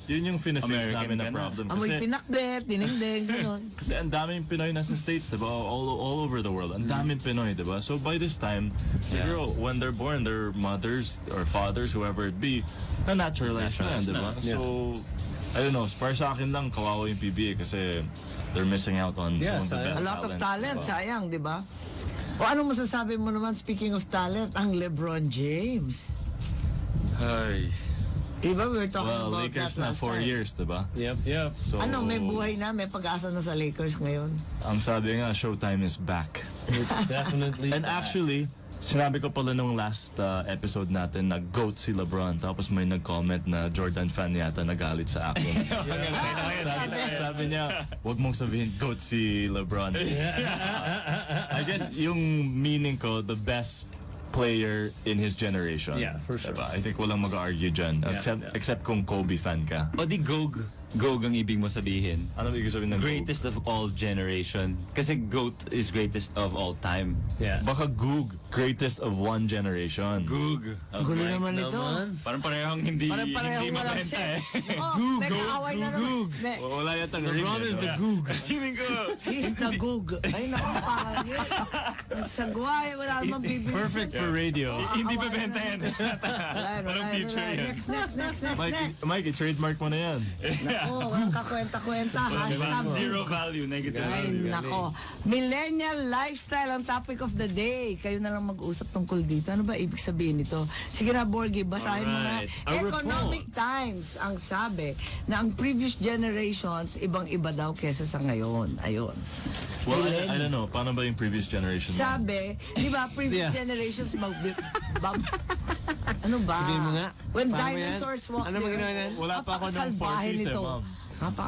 C: yun yung finifix
D: American
C: namin na
D: ka na.
C: problem.
A: Amoy
C: Kasi,
A: pinakbet, dinengdeng, gano'n.
C: kasi ang daming Pinoy nasa States, diba? All over the world. Ang daming Pinoy, diba? So by this time, siguro, when they're born, their mothers or fathers, whoever it be, na-naturalize na,
D: Naturalized
C: diba?
B: na.
C: So, I don't know, para sa akin lang, kawawa yung PBA kasi they're missing out on some of the
B: sayang.
C: best
A: A lot of talent,
C: diba?
A: sayang, di ba? O ano masasabi mo naman, speaking of talent, ang LeBron James?
D: Ay.
A: Di ba, we were talking
C: Well,
A: about
C: Lakers
A: that
C: na
A: last
C: 4
A: time.
C: years, diba?
B: Yep.
C: So,
A: Ano, may buhay na, may pag-asa na sa Lakers ngayon.
C: ang sabi nga, Showtime is back.
B: It's definitely
C: And actually, sinabi ko pala nung last episode natin na GOAT si LeBron, tapos may nag-comment na Jordan fan yata nagalit sa akin. sabi niya, wag mong sabihin GOAT si LeBron. I guess yung meaning ko, the best player in his generation.
B: Yeah, for sure.
C: Diba? I think walang mag-argue dyan. Except kung Kobe fan ka.
D: O di Gog ang ibig mo sabihin.
C: Ano ibig sabihin ng
D: Greatest of all generation. Kasi GOAT is greatest of all time.
B: Yeah.
C: Baka Goog, greatest of one generation.
D: Goog.
A: Ang gulo naman ito.
D: Parang parehong hindi
A: Parang walang
D: mabenta
A: sense.
D: eh.
A: Oh, may kaaway na naman.
C: Wala yata ng
B: LeBron is the Goog.
A: He's the goog. Ay, naku, parang yun. Sagway, wala namang bibili.
B: Perfect for radio.
D: Hindi mabenta yan.
A: Walang
D: future yan.
A: Next.
C: Mike, trademark mo na yan.
A: Nako, kakwenta-kwenta. Hashtag
D: Zero value, negative
A: Ay,
D: value.
A: nako. Millennial lifestyle ang topic of the day. Kayo na lang mag-usap tungkol dito. Ano ba ibig sabihin nito? Sige na, Borgy, basahin mo na.
B: Alright. A
A: Economic Times ang sabi na ang previous generations ibang-iba daw kesa sa ngayon. Ayun.
C: Well, I don't know. Paano ba yung previous generation?
A: Sabi, di ba, previous
B: Yeah.
A: generations ano ba?
B: Sabihin mo nga.
A: When
B: Paano yan?
A: dinosaurs walked
B: Ano ba ginawa yan?
C: Wala pa ako ng
A: Napakasalbahe
C: 40s
A: nito.
C: ma'am.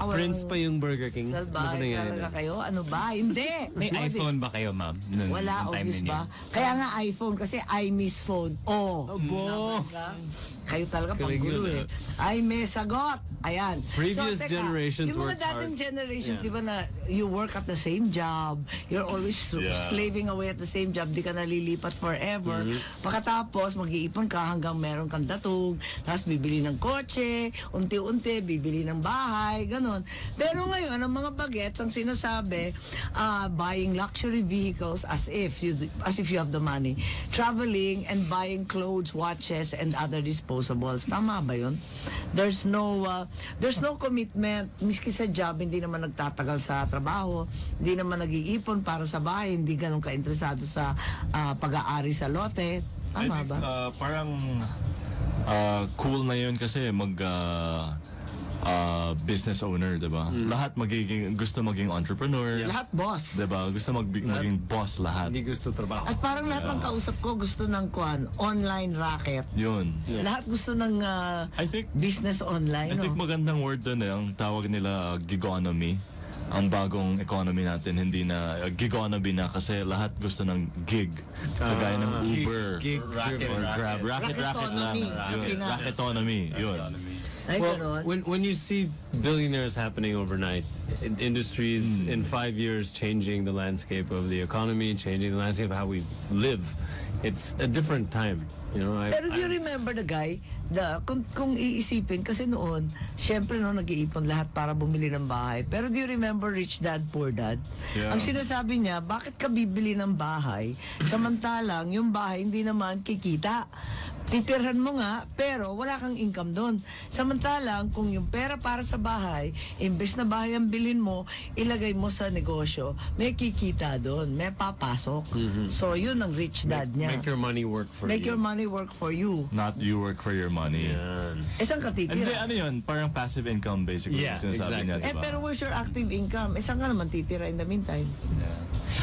B: Prince pa yung Burger King. Ano ba
A: Salbahe
B: nangyari
A: talaga
B: na?
A: kayo. Ano ba? Hindi.
D: May
A: Oh, di-
D: iPhone ba kayo, ma'am?
A: Wala, obvious ba? Kaya nga iPhone kasi I miss phone. Oh.
B: Abo.
A: Kayo talaga panggulo eh. Ay, may sagot. Ayan.
B: Previous
A: teka,
B: generations
A: yung mga
B: worked
A: dating
B: hard.
A: generations,
B: Yeah.
A: di ba na you work at the same job, you're always slaving away at the same job, di ka nalilipat forever. Pagkatapos, mag-iipon ka hanggang meron kang datog, tapos bibili ng kotse, unti-unti, bibili ng bahay, ganun. Pero ngayon, ang mga bagets, ang sinasabi, buying luxury vehicles as if you have the money, traveling and buying clothes, watches, and other disposables. Tama ba yun? There's no commitment. Miski sa job, hindi naman nagtatagal sa trabaho, hindi naman nag-iipon para sa bahay, hindi ganun ka-interesado sa pag-aari sa lote. Tama ba?
C: Parang cool na yun kasi business owner, diba? Lahat gusto maging entrepreneur.
A: Lahat boss.
C: Diba? Gusto maging boss lahat.
B: Hindi gusto trabaho.
A: At parang lahat ng kausap ko gusto ng online racket.
C: Yun.
A: Lahat gusto ng
C: I think
A: business online.
C: I think
A: no?
C: magandang word doon ang tawag nila gigonomy. Ang bagong economy natin, hindi na gigonomy na kasi lahat gusto ng gig. Kagaya ng Uber.
B: Gig
C: Racket or Grab. Racket lang.
A: Racketonomy.
C: Yun. Racketonomy. Yun.
A: Ay,
B: Well,
A: ganun.
B: when you see billionaires happening overnight, industries in 5 years changing the landscape of the economy, changing the landscape of how we live, it's a different time. You know,
A: Pero do you remember the guy? Kung iisipin, kasi noon, syempre no, nag-iipon lahat para bumili ng bahay. Pero do you remember Rich Dad, Poor Dad?
C: Yeah.
A: Ang sinasabi niya, bakit ka bibili ng bahay? Samantalang, yung bahay hindi naman kikita. Titirhan mo nga, pero wala kang income doon. Samantalang, kung yung pera para sa bahay, imbes na bahay ang bilhin mo, ilagay mo sa negosyo, may kikita doon, may papasok. So, yun ang rich dad niya.
B: make your money work for
A: Make
B: you.
A: your money work for you.
C: Not you work for your money.
A: Saan ka
C: Hindi,
A: titira?
C: ano yun? Parang passive income basically.
B: Yeah,
C: yung sinasabi niya,
B: exactly.
C: diba?
A: Pero where's your active income? Saan ka naman titira in the meantime?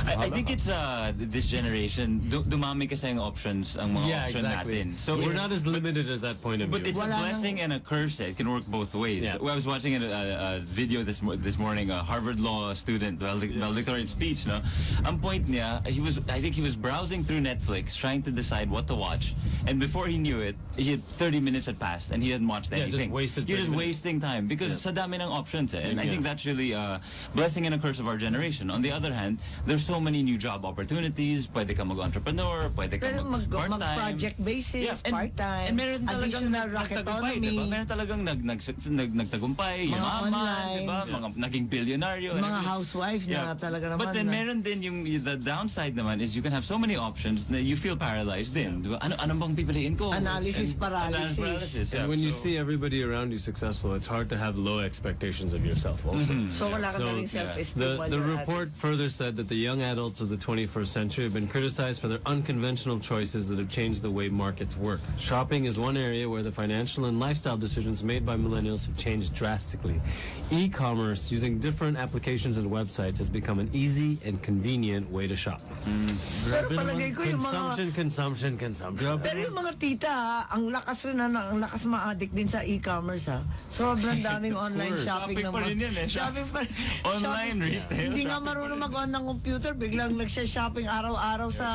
D: I think it's this generation, dumami kasi ang options, ang mga
B: Yeah,
D: option
B: exactly.
D: natin. So
B: we're not as limited as that point of
D: But
B: view.
D: it's a
A: Wala
D: blessing and a curse. It can work both ways.
B: Yeah.
D: Well, I was watching a video this morning. A Harvard Law student, valedictorian speech. No, ang point niya, I think he was browsing through Netflix, trying to decide what to watch, and before he knew it, 30 minutes had passed, and he hadn't watched
B: Yeah, just
D: anything.
B: wasted
D: You're
B: 30
D: just
B: minutes.
D: wasting time because sa dami ng options. And I think that's really a blessing and a curse of our generation. On the other hand, there's so many new job opportunities. Pwede ka mag-entrepreneur, pwede ka
A: Pero
D: mag-part-time.
A: mag-project basis,
D: and
A: part-time,
D: meron talagang
A: additional
D: nagtagumpay, diba?
A: racketonomy,
D: Meron talagang nagtagumpay,
A: Mga
D: yumaman,
A: online.
D: diba? Mga naging bilyonaryo. and
A: mga
D: everything.
A: housewife na talaga naman.
D: But then
A: na-
D: meron din the downside naman is you can have so many options na you feel paralyzed din. Diba? Ano bang pipiliin ko?
A: Analysis
D: And-
A: paralysis.
D: paralysis, yeah.
B: And when you
D: So-
B: see everybody around you successful, it's hard to have low expectations of yourself also.
A: So wala ka
B: So,
A: na rin self-esteem. while
B: The
A: you're at
B: report further said that the young adults of the 21st century have been criticized for their unconventional choices that have changed the way markets work. Shopping is one area where the financial and lifestyle decisions made by millennials have changed drastically. E-commerce using different applications and websites has become an easy and convenient way to shop.
A: Pero palagay ko yung mga...
B: Consumption.
A: Pero yung mga tita, ha, ang lakas rin ang lakas ma-addict din sa e-commerce ha. Sobrang daming online shopping
D: Shopping pa
A: naman.
D: rin yan eh.
A: Shopping pa
D: Online retail.
A: Hindi nga marunong mag-on ng computer, biglang nagsha-shopping araw-araw sa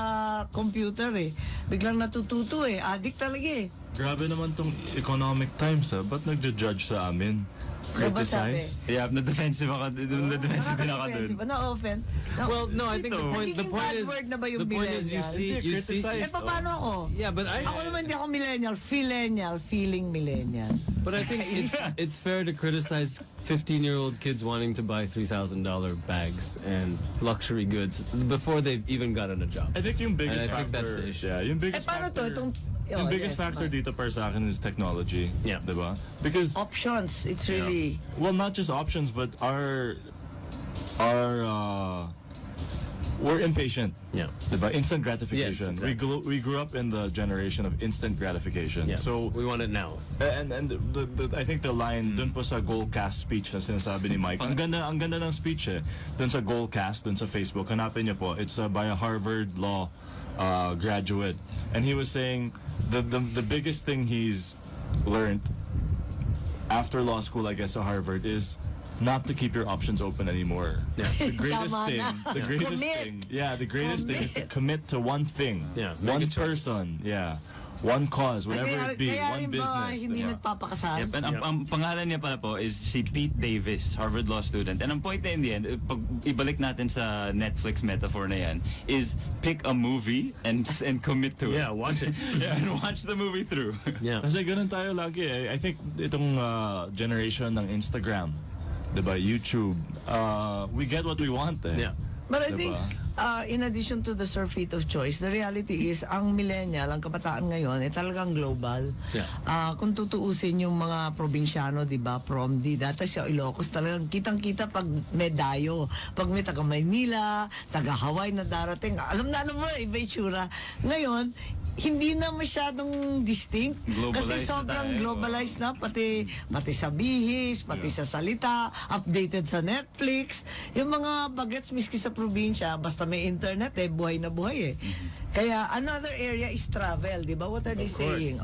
A: computer eh. Biglang natututo eh. Addict talaga eh.
C: Grabe naman tong economic times ba't nagja-judge sa amin?
A: Ano ba sabi?
C: Criticize?
D: Yeah, na-defensive ako. Na-defensive din ako dun.
A: Nakaka-defensive. Na-offend.
B: Well, no, I think the point
A: Nagiging bad word na ba yung
B: the point is you
A: millennial?
B: see
A: Eh, paano ako?
B: yeah, but
A: Ako naman hindi ako millennial. Phillennial. Feeling millennial.
B: But I think it's fair to criticize 15-year-old kids wanting to buy $3,000 bags and luxury goods before they've even gotten a job.
C: I think yung biggest
B: And I think
C: factor,
B: that's the issue.
C: yeah, yung
A: Eh,
C: biggest
A: paano to?
C: factor, yung biggest factor dito para sa akin is technology.
B: Yeah.
C: Diba? Because
A: Options, it's really...
C: well, not just options, but we're impatient.
B: Yeah.
C: Diba? Instant gratification.
B: Yes, exactly.
C: We grew up in the generation of instant gratification.
B: Yeah.
C: So
B: we want it now.
C: and I think the line dun po sa Goalcast speech na sinasabi ni Mike, ang ganda ng speech dun sa Goalcast, dun sa Facebook, hanapin niyo po. It's by a Harvard Law graduate, and he was saying the biggest thing he's learned after law school, I guess, at Harvard is not to keep your options open anymore. Yeah. The greatest thing, the greatest thing, the greatest thing is to commit to one thing, one person, one cause, whatever it be, one business.
A: Hindi nagpapakasal.
D: Yep, and ang pangalan niya pala po is si Pete Davis, Harvard Law student. And ang point na in the end, pag ibalik natin sa Netflix metaphor na yan, is pick a movie and commit to it.
B: Yeah, watch it.
D: And watch the movie through.
B: Yeah.
C: Kasi ganun tayo lagi. I think itong generation ng Instagram, diba, YouTube, we get what we want.
B: Yeah.
A: But I
C: Diba?
A: think, in addition to the surfeit of choice, the reality is, ang millennial, ang kabataan ngayon, talagang global.
B: Yeah.
A: Kung tutuusin yung mga probinsyano, di ba, from dati sa Ilocos, talagang kitang-kita pag may dayo. Pag may taga Maynila, taga Hawaii na darating, alam mo, iba itsura. Ngayon, hindi na masyadong distinct. Kasi sobrang globalized na, pati sa bihis, pati sa salita, updated sa Netflix. Yung mga bagets miski sa probinsya, basta may internet, buhay na buhay . Kaya another area is travel, di ba? What are they saying?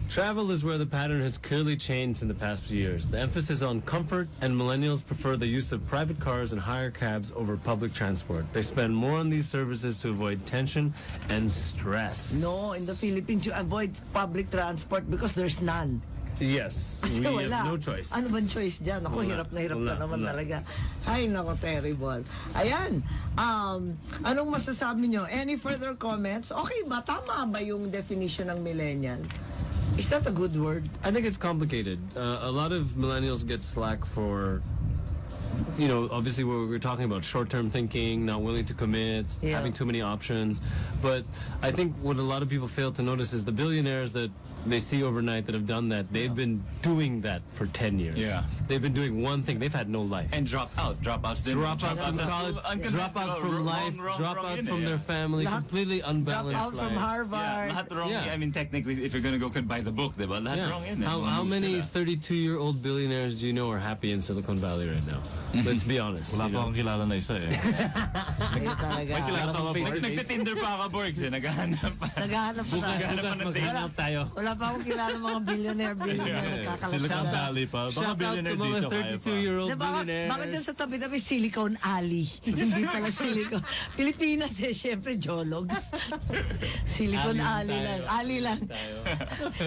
B: Travel is where the pattern has clearly changed in the past few years. The emphasis on comfort, and millennials prefer the use of private cars and hire cabs over public transport. They spend more on these services to avoid tension and stress.
A: No, in the Philippines, you avoid public transport because there's none.
B: Yes, we have no choice.
A: Ano bang choice dyan? Ako, hirap na naman talaga. Ay, nako, terrible. Ayan, anong masasabi nyo? Any further comments? Okay ba? Tama ba yung definition ng millennial? Is that a good word?
B: I think it's complicated. A lot of millennials get slack for, obviously we're talking about short-term thinking, not willing to commit, having too many options. But I think what a lot of people fail to notice is the billionaires that they see overnight that have done that, they've been doing that for 10 years.
D: Yeah.
B: They've been doing one thing. They've had no life.
D: And dropouts
B: from college, dropouts from life, dropouts from their family, completely unbalanced
A: Dropout from Harvard.
D: Yeah, lahat wrong. I mean, technically, if you're gonna go buy the book, diba? Lahat wrong in it.
B: How many 32-year-old billionaires do you know are happy in Silicon Valley right now? Let's be honest.
C: Wala pa akong kilala na isa
A: Ayun talaga.
D: Nagtitinder pa ako, Borgs, naghahanap pa.
A: Naghahanap pa tayo.
B: Bukas maghanap tayo.
A: Wala pa akong kilala mga billionaire nagkakalasa.
C: Silicon Valley pa. Baka
B: Shout out
C: billionaire
B: to mga
C: dito kaya pa.
B: 32-year-old billionaires.
A: Bakit dyan sa tabi-tabi Silicon Alley? Hindi pala Silicon. Pilipinas syempre Jologs. Silicon Alley lang. Alley lang.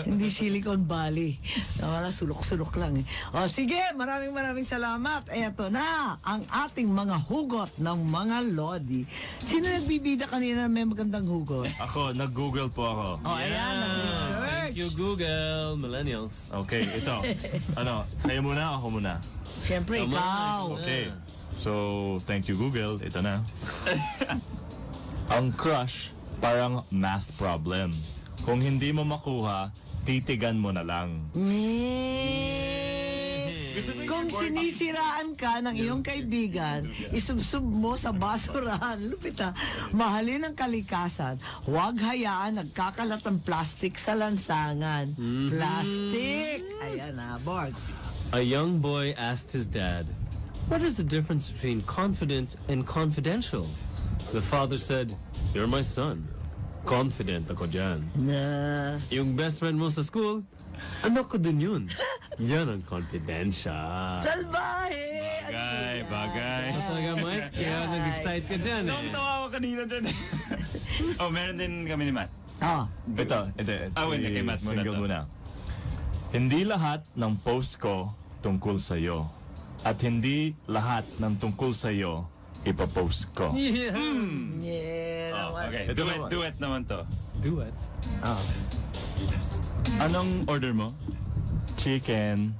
A: Hindi Silicon Valley. Wala, sulok-sulok lang . O sige, maraming salamat. Eto na, ang ating mga hugot ng mga Lodi. Sino nagbibida kanina na may magandang hugot?
C: Ako, nag-Google po ako.
A: Ayan, nag-research.
B: Thank you, Google. Millennials.
C: Okay, ito. Sa'yo muna, ako muna.
A: Siyempre, ikaw.
C: Okay. So, thank you, Google. Ito na. Ang crush, parang math problem. Kung hindi mo makuha, titigan mo na lang.
A: Kung sinisiraan ka ng iyong kaibigan, isubsub mo sa basurahan. Lupit ha. Mahalin ang kalikasan. Huwag hayaan nagkakalat ng plastic sa lansangan. Plastic! Ayan ha, Borg.
B: A young boy asked his dad, "What is the difference between confident and confidential?" The father said, "You're my son. Confident ako dyan. Yung best friend mo sa school, ano ko din yun? Yan ang confidential."
A: Salbahe!
D: Bagay.
B: Talaga, Mike? Kaya nag-excite ka dyan
D: Tawa ako kanina dyan meron din kami ni Matt.
C: Ito.
D: wait, kay Matt muna
C: single
D: to.
C: muna. Hindi lahat ng post ko tungkol sa'yo. At hindi lahat ng tungkol sa'yo ipapost ko.
A: Yeah,
D: Okay,
C: Ito
D: duet naman to.
B: Do it.
D: Anong order mo?
C: Chicken,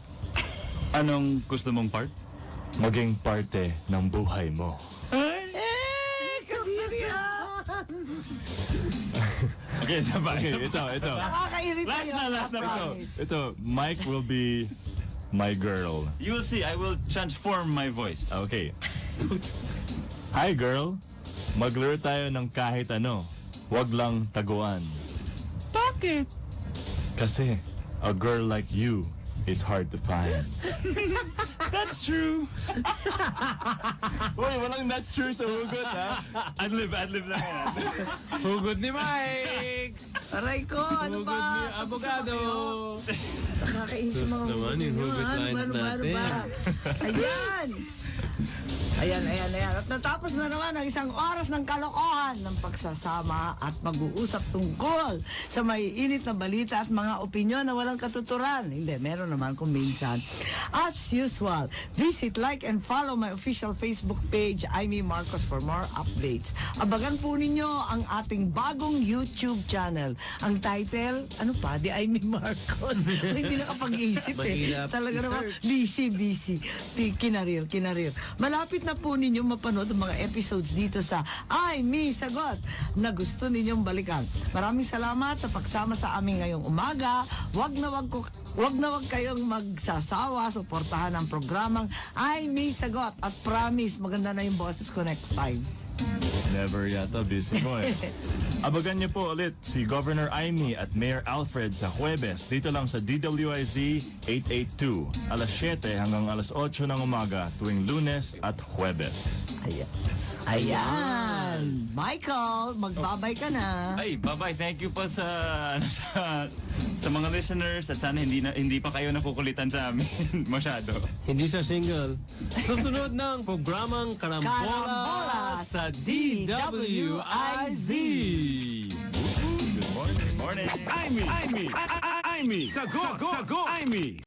D: Anong gusto mong part?
C: maging parte ng buhay mo.
A: Kabiri yan!
C: Okay, sabay. Okay, ito.
A: Nakakairita
C: Last
A: yun,
C: na.
A: promise.
C: Ito, Mike will be my girl.
D: You'll see, I will transform my voice.
C: Okay. Hi, girl. Maglaro tayo ng kahit ano. Wag lang taguan.
D: Bakit?
C: Kasi a girl like you is hard to find.
D: That's true.
C: Uy, walang that's true sa hugot, ha?
D: Adlib lang yan.
B: Hugot ni Mike!
A: Aray ko, ano
B: Hugot
A: ba?
B: ni Abogado!
A: Nakakainis
B: Sus
A: mga
B: naman, yung hugot lines natin.
A: Ayan! Ayan. At natapos na naman ang isang oras ng kalokohan ng pagsasama at mag-uusap tungkol sa may init na balita at mga opinyon na walang katuturan. Hindi, meron naman kung minsan. As usual, visit, like, and follow my official Facebook page, Imee Marcos, for more updates. Abagan po ninyo ang ating bagong YouTube channel. Ang title, ano pa? The Imee Marcos. Hindi nakapag-isip
B: Mahirap
A: Talaga naman,
B: i-search.
A: busy. Kinarir. Malapit na po ninyo mapanood ang mga episodes dito sa Imee Sagot na gusto ninyong balikan. Maraming salamat sa pagsama sa amin ngayong umaga. Wag na wag kayong magsasawa. Suportahan ang programang Imee Sagot. At promise, maganda na yung boses ko next time.
C: Never yata, busy ko eh. Abagan niyo po ulit si Governor Imee at Mayor Alfred sa Huwebes dito lang sa DWIZ 882 alas 7 hanggang alas 8 ng umaga tuwing Lunes at Huwebes.
A: Ayan. Michael, magbabay ka na.
D: Ay, bye-bye. Thank you po sa mga listeners at sana hindi pa kayo nakukulitan sa amin masyado.
B: Hindi siya single. Susunod ng programang Karambola
A: Karambola
B: sa DWIZ.
C: Good morning.
E: Imee! Sagot! Imee!